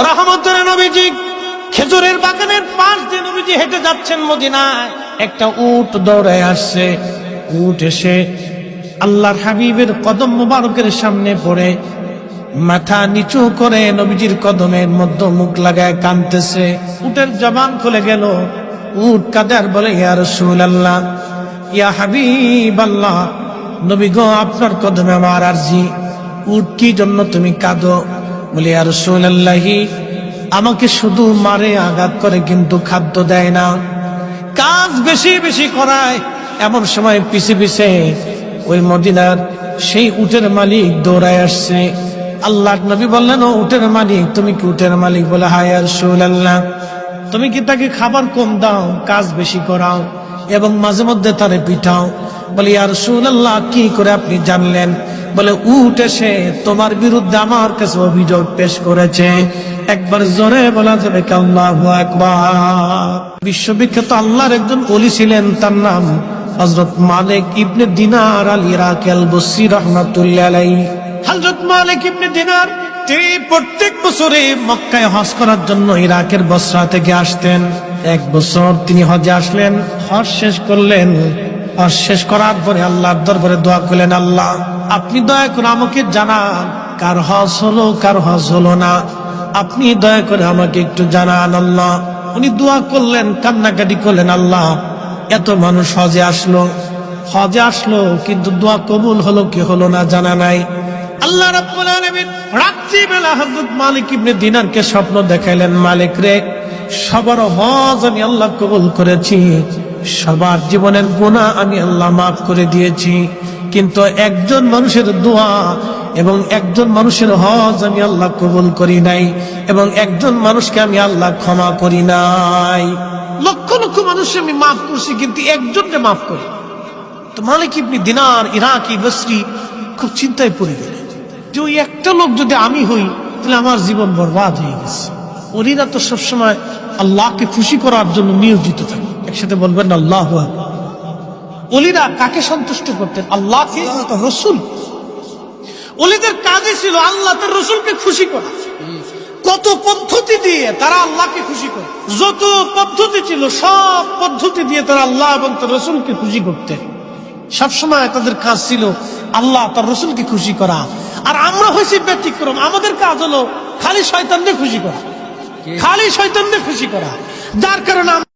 রহমতের নবীজি খেজুরের বাগানের পাশ দিয়ে নবীজি হেঁটে যাচ্ছেন মদিনায়। একটা উট দৌড়ে আসছে। উট এসে আল্লাহর হাবিবের কদম মুবারকের সামনে পড়ে মাথা নিচু করে নবীজির কদমের মধ্যে মুখ লাগায় কাঁদতেছে। উটের জবান খুলে গেল। উট কাঁদে আর বলে, ইয়া রাসূলুল্লাহ, ইয়া হাবিবাল্লাহ, নবী গো, আপনার কদমে আমার আরজি। উট, কি জন্য তুমি কাঁদো? বলে, ইয়া রাসূলুল্লাহ, আমাকে শুধু মারে, আঘাত করে, কিন্তু খাদ্য দেয় না, কাজ বেশি বেশি করায়। এমন সময় পিছে পিছে ওই মদিনার সেই উটের মালিক দৌড়ায় আসছে। আল্লাহর নবী বললেন, ও উটের মালিক, তুমি কি উটের মালিক? বলে, হ্যাঁ ইয়া রাসূলুল্লাহ। তুমি কি তাকে খাবার কম দাও, কাজ বেশি করাও এবং মাঝে মধ্যে তারে পিঠাও? বলে, ইয়া রাসূলুল্লাহ, কি করে আপনি জানলেন? বলে, উট এসে তোমার বিরুদ্ধে আমার কাছে অভিযোগ পেশ করেছে। একবার জোরে বলা যাবে কি আল্লাহু আকবার? বিশ্ববিখ্যাত আল্লাহর একজন ওলি ছিলেন, তার নাম হযরত মালিক ইবনে দিনার আল ইরাকি আল বসরি রাহমাতুল্লাহ আলাইহি। হযরত মালিক ইবনে দিনার তিনি প্রত্যেক বছরে মক্কায় হজ করার জন্য ইরাকের বসরা থেকে আসতেন। এক বছর তিনি হজে আসলেন, হজ শেষ করলেন। হজ শেষ করার পরে আল্লাহর দরবারে দোয়া করলেন, আল্লাহ, আপনি দয়া করে আমাকে জানান কার হজ হলো, কার হজ হলো না। আপনি দয়া করে আমাকে একটু জানান আল্লাহ। উনি দোয়া করলেন, কান্নাকাটি করলেন, আল্লাহ, এত মানুষ হজে আসলো, কিন্তু দোয়া কবুল হলো কি হলো না জানা নাই। আল্লাহ রাব্বুল আলামিন রাত্রিবেলা হযরত মালিক ইবনে দিনারকে স্বপ্ন দেখাইলেন, মালিক রে, সবার হজ আমি আল্লাহ কবুল করেছি, সবার জীবনের গুনাহ আমি আল্লাহ মাফ করে দিয়েছি, কিন্তু একজন মানুষের দোয়া এবং একজন মানুষের হজ আমি আল্লাহ কবুল করি নাই, এবং একজন মানুষকে আমি আল্লাহ ক্ষমা করি নাই। লক্ষ লক্ষ মানুষ আমি মাফ করছি, কিন্তু একজনকে মাফ করি। তো মালিক ইবনে দিনার ইরাকি বসরি খুব চিন্তায় পড়ে গেলেন যে ওই একটা লোক যদি আমি হই, তাহলে আমার জীবন বরবাদ হয়ে গেছে। ওলিরা তো সবসময় আল্লাহকে খুশি করার জন্য নিয়োজিত থাকে। একসাথে বলবেন আল্লাহু আকবার। ওলিরা কাকে সন্তুষ্ট করতেন? আল্লাহকে, রসুল। ওলিদের কাজই ছিল আল্লাহ তার রসুলকে খুশি করা। কত পদ্ধতি দিয়ে তারা আল্লাহকে খুশি করে, যত পদ্ধতি ছিল সব পদ্ধতি দিয়ে তারা আল্লাহ এবং তার রসুলকে খুশি করতেন। সবসময় তাদের কাজ ছিল আল্লাহ তার রসুলকে খুশি করা। আর আমরা হয়েছি ব্যতিক্রম, আমাদের কাজ হলো খালি শয়তানদের খুশি করা, যার কারণে